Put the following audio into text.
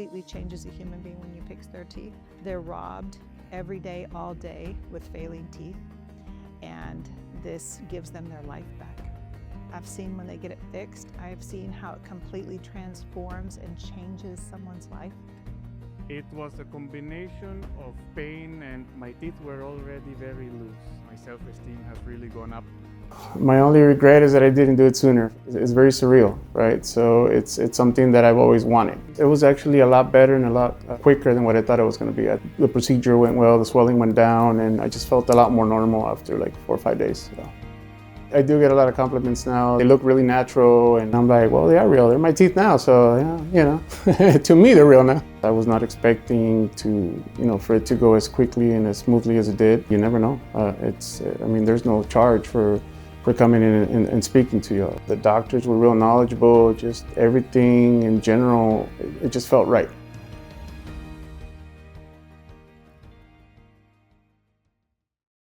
completely changes a human being when you fix their teeth. They're robbed every day, all day, with failing teeth, and this gives them their life back. I've seen when they get it fixed, I've seen how it completely transforms and changes someone's life. It was a combination of pain, and my teeth were already very loose. My self-esteem has really gone up. My only regret is that I didn't do it sooner. It's very surreal, right? So it's something that I've always wanted. It was actually a lot better and a lot quicker than what I thought it was going to be. The procedure went well, the swelling went down, and I just felt a lot more normal after like 4 or 5 days. So I do get a lot of compliments now. They look really natural, and I'm like, well, they are real. They're my teeth now, so yeah, you know, to me, they're real now. I was not expecting for it to go as quickly and as smoothly as it did. You never know. I mean, there's no charge for coming in and speaking to you. The doctors were real knowledgeable. Just everything in general, it just felt right.